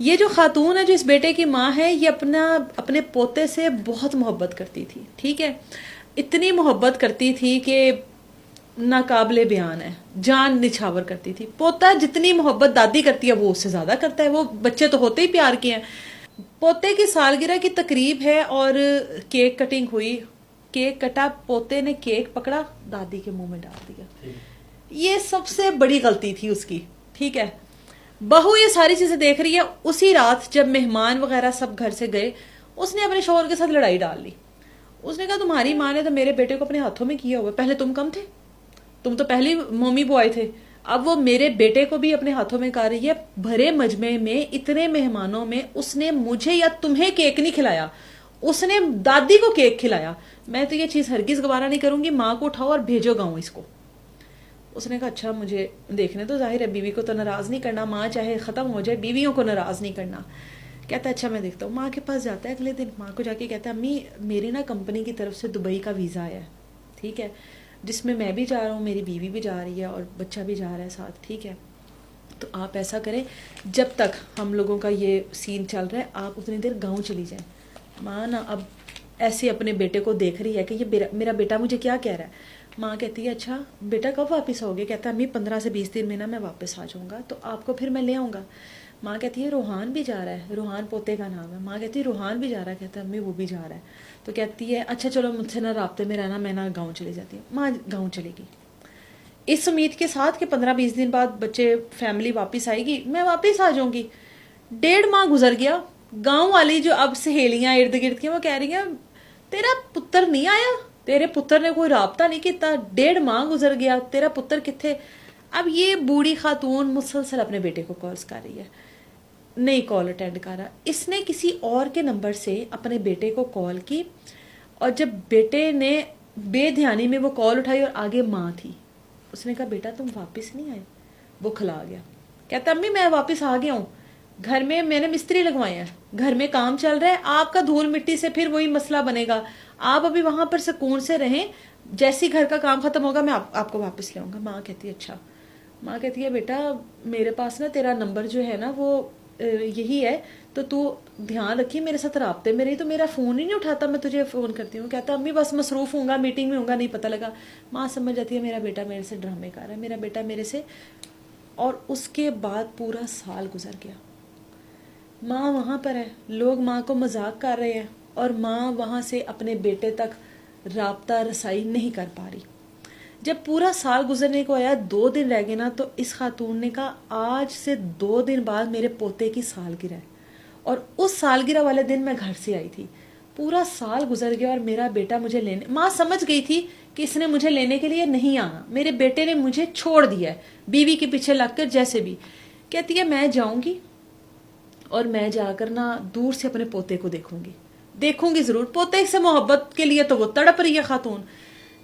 یہ جو خاتون ہے جو اس بیٹے کی ماں ہے یہ اپنے پوتے سے بہت محبت کرتی تھی، ٹھیک ہے، اتنی محبت کرتی تھی کہ ناقابل بیان ہے، جان نچھاور کرتی تھی. پوتا جتنی محبت دادی کرتی ہے وہ اس سے زیادہ کرتا ہے، وہ بچے تو ہوتے ہی پیار کے ہیں. پوتے کی سالگرہ کی تقریب ہے اور کیک کٹنگ ہوئی، کیک کٹا، پوتے نے کیک پکڑا دادی کے منہ میں ڈال دیا. یہ سب سے بڑی غلطی تھی اس کی، ٹھیک ہے. بہو یہ ساری چیزیں دیکھ رہی ہے. اسی رات جب مہمان وغیرہ سب گھر سے گئے اس نے اپنے شوہر کے ساتھ لڑائی ڈال لی. اس نے کہا تمہاری ماں نے تو میرے بیٹے کو اپنے ہاتھوں میں کیا ہوا، پہلے تم کم تھے، تم تو پہلی مومی بوائے تھے، اب وہ میرے بیٹے کو بھی اپنے ہاتھوں میں کر رہی ہے. بھرے مجمع میں اتنے مہمانوں میں اس نے مجھے یا تمہیں کیک نہیں کھلایا، اس نے دادی کو کیک کھلایا. میں تو یہ چیز ہرگز گوارا نہیں کروں گی، ماں کو اٹھاؤ اور بھیجو گاؤں اس کو. اس نے کہا اچھا مجھے دیکھنے تو، ظاہر ہے بیوی کو تو ناراض نہیں کرنا، ماں چاہے ختم ہو جائے بیویوں کو ناراض نہیں کرنا. کہتا ہے اچھا میں دیکھتا ہوں. ماں کے پاس جاتا ہے اگلے دن، ماں کو جا کے کہتا ہے امی میری نا کمپنی کی طرف سے دبئی کا ویزا آیا ہے، ٹھیک ہے، جس میں بھی جا رہا ہوں، میری بیوی بھی جا رہی ہے اور بچہ بھی جا رہا ہے ساتھ، ٹھیک ہے. تو آپ ایسا کریں جب تک ہم لوگوں کا یہ سین چل رہا ہے آپ اتنی دیر گاؤں چلی جائیں. ماں نا اب ایسے اپنے بیٹے کو دیکھ رہی ہے کہ یہ میرا بیٹا مجھے کیا کہہ رہا ہے. ماں کہتی ہے اچھا بیٹا کب واپس آؤگے؟ کہتا ہے امی 15 سے 20 دن میں نا میں واپس آ جاؤں گا تو آپ کو پھر میں لے آؤں گا. ماں کہتی ہے روحان بھی جا رہا ہے؟ روحان پوتے کا نام ہے. ماں کہتی ہے روحان بھی جا رہا ہے؟ کہتا ہے امی وہ بھی جا رہا ہے. تو کہتی ہے اچھا چلو مجھ سے نا رابطے میں رہنا، میں نا گاؤں چلی جاتی ہوں. ماں گاؤں چلے گی اس امید کے ساتھ کہ 15-20 دن بعد بچے فیملی واپس آئے گی، میں واپس آ جاؤں گی. 1.5 ماہ گزر گیا. گاؤں والی جو اب سہیلیاں ارد گرد کی وہ کہہ رہی ہیں تیرا پتر نہیں آیا، تیرے پتر نے کوئی رابطہ نہیں کیتا، 1.5 ماہ گزر گیا، تیرا پتر کتھے؟ اب یہ بوڑھی خاتون مسلسل اپنے بیٹے کو کالز کر رہی ہے، نہیں کال اٹینڈ کر رہا. اس نے کسی اور کے نمبر سے اپنے بیٹے کو کال کی اور جب بیٹے نے بے دھیانی میں وہ کال اٹھائی اور آگے ماں تھی، اس نے کہا بیٹا تم واپس نہیں آئے؟ وہ کھلا گیا. کہتا امی میں واپس آ گیا ہوں، گھر میں نے مستری لگوائے ہیں، گھر میں کام چل رہا ہے، آپ کا دھول مٹی سے پھر وہی مسئلہ بنے گا، آپ ابھی وہاں پر سکون سے رہیں، جیسی گھر کا کام ختم ہوگا میں آپ کو واپس لے آؤں گا. ماں کہتی ہے اچھا. ماں کہتی ہے بیٹا میرے پاس نا تیرا نمبر جو ہے نا وہ یہی ہے، تو دھیان رکھی میرے ساتھ رابطے میں رہی. تو میرا فون ہی نہیں اٹھاتا، میں تجھے فون کرتی ہوں. کہتا امی بس مصروف ہوں گا، میٹنگ میں ہوں گا، نہیں پتہ لگا. ماں سمجھ جاتی ہے میرا بیٹا میرے سے ڈرامے کر رہا ہے، میرا بیٹا میرے سے. اور اس کے بعد پورا سال گزر گیا. ماں وہاں پر ہے، لوگ ماں کو مذاق کر رہے ہیں اور ماں وہاں سے اپنے بیٹے تک رابطہ رسائی نہیں کر پا رہی. جب پورا سال گزرنے کو آیا، 2 دن رہ گئے نا، تو اس خاتون نے کہا آج سے 2 دن بعد میرے پوتے کی سالگرہ ہے اور اس سالگرہ والے دن میں گھر سے آئی تھی. پورا سال گزر گیا اور میرا بیٹا مجھے لینے، ماں سمجھ گئی تھی کہ اس نے مجھے لینے کے لیے نہیں آنا، میرے بیٹے نے مجھے چھوڑ دیا ہے بیوی کے پیچھے لگ کر جیسے بھی. کہتی ہے میں جاؤں گی اور میں جا کر نا دور سے اپنے پوتے کو دیکھوں گی ضرور. پوتے سے محبت کے لیے تو وہ تڑپ رہی ہے خاتون.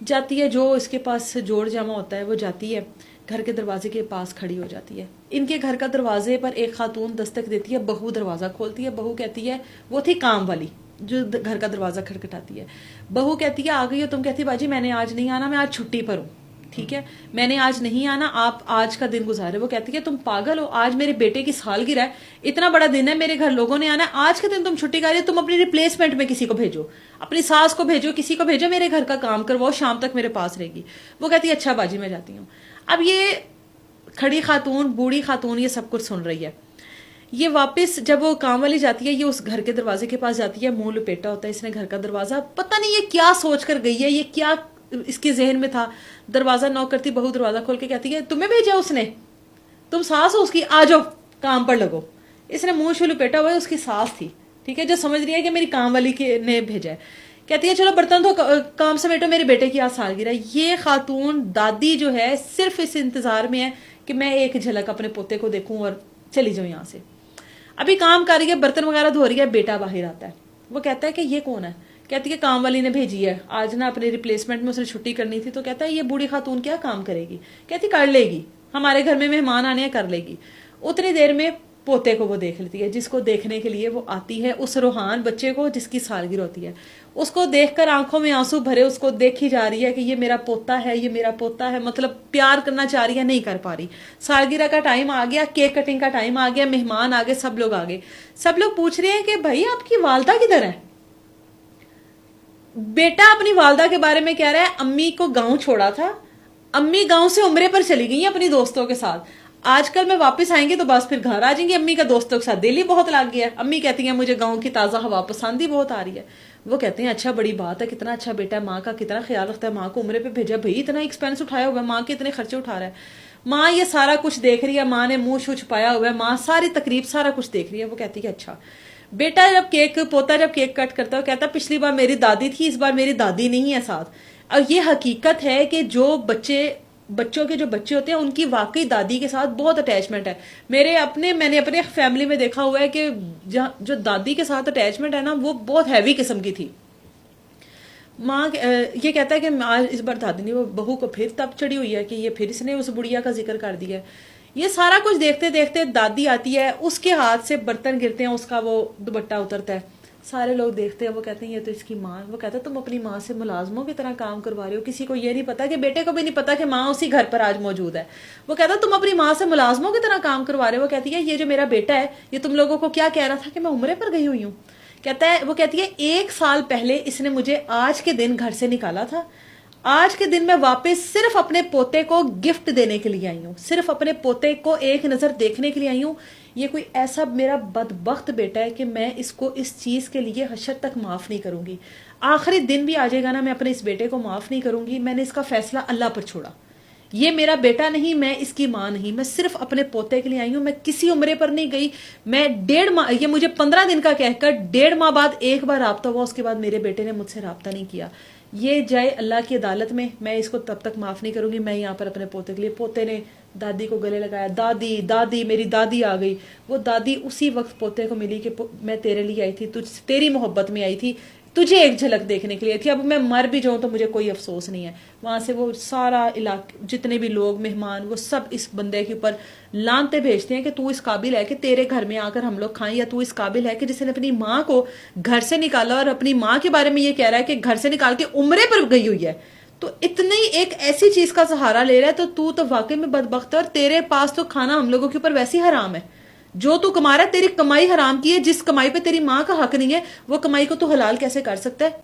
جاتی ہے، جو اس کے پاس جوڑ جامع ہوتا ہے وہ جاتی ہے، گھر کے دروازے کے پاس کھڑی ہو جاتی ہے. ان کے گھر کا دروازے پر ایک خاتون دستک دیتی ہے، بہو دروازہ کھولتی ہے. بہو کہتی ہے، وہ تھی کام والی جو گھر کا دروازہ کھٹکھٹاتی ہے. بہو کہتی ہے آ گئی ہو تم؟ کہتی باجی میں نے آج نہیں آنا، میں آج چھٹی پر ہوں، ٹھیک ہے، میں نے آج نہیں آنا، آپ آج کا دن گزارے. وہ کہتی ہے تم پاگل ہو، آج میرے بیٹے کی سالگرہ ہے، اتنا بڑا دن ہے، میرے گھر لوگوں نے آنا ہے، آج کے دن تم چھٹی کر رہی ہو؟ تم اپنی ریپلیسمنٹ میں کسی کو بھیجو، اپنی ساس کو بھیجو، کسی کو بھیجو، میرے گھر کا کام کرواؤ، شام تک میرے پاس رہے گی. وہ کہتی ہے اچھا باجی میں جاتی ہوں. اب یہ کھڑی خاتون، بوڑھی خاتون، یہ سب کچھ سن رہی ہے. یہ واپس جب وہ کام والی جاتی ہے، یہ اس گھر کے دروازے کے پاس جاتی ہے، منہ لپیٹا ہوتا ہے اس نے گھر کا دروازہ. پتہ نہیں یہ کیا سوچ کر گئی ہے، یہ کیا اس کے ذہن میں تھا. دروازہ نوک کرتی، بہو دروازہ کھول کے کہتی ہے تمہیں بھیجا اس نے؟ تم ساس ہو اس کی، آ جاؤ کام پر لگو. اس نے منہ شو لپیٹا ہوا ہے، اس کی ساس تھی، ٹھیک ہے، جو سمجھ رہی ہے کہ میری کام والی نے بھیجا ہے. کہتی ہے چلو برتن تو کام سمیٹو، میرے بیٹے کی آج سالگرہ ہے. یہ خاتون دادی جو ہے صرف اس انتظار میں ہے کہ میں ایک جھلک اپنے پوتے کو دیکھوں اور چلی جاؤں یہاں سے. ابھی کام کر رہی ہے، برتن وغیرہ دھو رہی ہے، بیٹا باہر آتا ہے. وہ کہتا ہے کہ یہ کون ہے؟ کہتی ہے کام والی نے بھیجی ہے، آج نا اپنی ریپلیسمنٹ میں اس نے چھٹی کرنی تھی. تو کہتا ہے یہ بوڑھی خاتون کیا کام کرے گی؟ کہتی کر لے گی، ہمارے گھر میں مہمان آنے ہیں، کر لے گی. اتنی دیر میں پوتے کو وہ دیکھ لیتی ہے، جس کو دیکھنے کے لیے وہ آتی ہے، اس روحان بچے کو جس کی سالگرہ ہوتی ہے، اس کو دیکھ کر آنکھوں میں آنسو بھرے اس کو دیکھی جا رہی ہے کہ یہ میرا پوتا ہے، یہ میرا پوتا ہے، مطلب پیار کرنا چاہ رہی ہے، نہیں کر پا رہی۔ سالگرہ کا ٹائم آ گیا، کیک کٹنگ کا ٹائم آ گیا، مہمان آ گئے، سب لوگ آ گئے، سب لوگ پوچھ رہے ہیں کہ بھائی آپ کی والدہ کدھر ہے؟ بیٹا اپنی والدہ کے بارے میں کہہ رہا ہے امی کو گاؤں چھوڑا تھا، امی گاؤں سے عمرے پر چلی گئی ہیں اپنی دوستوں کے ساتھ، آج کل میں واپس آئیں گے تو بس پھر گھر آ جائیں گی، امی کا دوستوں کے ساتھ دل ہی بہت لگ گیا، امی کہتی ہیں مجھے گاؤں کی تازہ ہوا پسند ہی بہت آ رہی ہے۔ وہ کہتے ہیں اچھا بڑی بات ہے، کتنا اچھا بیٹا ہے، ماں کا کتنا خیال رکھتا ہے، ماں کو عمرے پہ بھیجا، بھائی اتنا ایکسپینس اٹھایا ہوا ہے، ماں کے اتنے خرچے اٹھا رہا ہے، ماں یہ سارا کچھ دیکھ رہی ہے، ماں نے منہ چھو چھپایا ہوا ہے، ماں ساری تقریب سارا کچھ دیکھ رہی ہے۔ وہ کہتی ہے اچھا بیٹا پوتا جب کیک کٹ کرتا ہے وہ کہتا ہے پچھلی بار میری دادی تھی، اس بار میری دادی نہیں ہے ساتھ۔ اور یہ حقیقت ہے کہ بچوں کے جو بچے ہوتے ہیں ان کی واقعی دادی کے ساتھ بہت اٹیچمنٹ ہے۔ میں نے اپنے فیملی میں دیکھا ہوا ہے کہ جو دادی کے ساتھ اٹیچمنٹ ہے نا وہ بہت ہیوی قسم کی تھی۔ ماں یہ کہتا ہے کہ آج اس بار دادی نے وہ بہو کو پھر تب چڑھی ہوئی ہے کہ یہ پھر اس نے اس بڑھیا کا ذکر کر دیا ہے۔ یہ سارا کچھ دیکھتے دیکھتے دادی آتی ہے، اس کے ہاتھ سے برتن گرتے ہیں، اس کا وہ دوپٹہ اترتا ہے، سارے لوگ دیکھتے ہیں، وہ کہتے ہیں یہ تو اس کی ماں ہے۔ وہ کہتا ہے تم اپنی ماں سے ملازموں کی طرح کام کروا رہے ہو، کسی کو یہ نہیں پتا کہ بیٹے کو بھی نہیں پتا کہ ماں اسی گھر پر آج موجود ہے۔ وہ کہتا ہے تم اپنی ماں سے ملازموں کی طرح کام کروا رہے ہو۔ وہ کہتی ہے یہ جو میرا بیٹا ہے یہ تم لوگوں کو کیا کہہ رہا تھا کہ میں عمرے پر گئی ہوئی ہوں۔ وہ کہتی ہے 1 سال پہلے اس نے مجھے آج کے دن گھر سے نکالا تھا، آج کے دن میں واپس صرف اپنے پوتے کو گفٹ دینے کے لیے آئی ہوں، صرف اپنے پوتے کو ایک نظر دیکھنے کے لیے آئی ہوں۔ یہ کوئی ایسا میرا بدبخت بیٹا ہے کہ میں اس کو اس چیز کے لیے حشر تک معاف نہیں کروں گی، آخری دن بھی آ جائے گا نا میں اپنے اس بیٹے کو معاف نہیں کروں گی۔ میں نے اس کا فیصلہ اللہ پر چھوڑا، یہ میرا بیٹا نہیں، میں اس کی ماں نہیں، میں صرف اپنے پوتے کے لیے آئی ہوں، میں کسی عمرے پر نہیں گئی۔ میں 1.5 ماہ، یہ مجھے 15 دن کا کہہ کر 1.5 ماہ بعد ایک بار رابطہ ہوا، اس کے بعد میرے بیٹے نے مجھ سے رابطہ نہیں کیا۔ یہ جائے اللہ کی عدالت میں، میں اس کو تب تک معاف نہیں کروں گی۔ میں یہاں پر اپنے پوتے کے لیے، پوتے نے دادی کو گلے لگایا، دادی دادی، میری دادی آ گئی۔ وہ دادی اسی وقت پوتے کو ملی کہ میں تیرے لیے آئی تھی، تیری محبت میں آئی تھی، تجھے ایک جھلک دیکھنے کے لیے تھی، اب میں مر بھی جاؤں تو مجھے کوئی افسوس نہیں ہے۔ وہاں سے وہ سارا علاقہ، جتنے بھی لوگ مہمان، وہ سب اس بندے کے اوپر لانتے بھیجتے ہیں کہ تو اس قابل ہے کہ تیرے گھر میں آ کر ہم لوگ کھائیں، یا تو اس قابل ہے کہ جس نے اپنی ماں کو گھر سے نکالا اور اپنی ماں کے بارے میں یہ کہہ رہا ہے کہ گھر سے نکال کے عمرے پر گئی ہوئی ہے، تو اتنی ایک ایسی چیز کا سہارا لے رہا ہے، تو واقعی میں بدبخت ہے، اور تیرے پاس تو کھانا ہم لوگوں کے اوپر ویسے ہی حرام ہے، جو تو کما رہا ہے تیری کمائی حرام کی ہے، جس کمائی پہ تیری ماں کا حق نہیں ہے وہ کمائی کو تو حلال کیسے کر سکتا ہے؟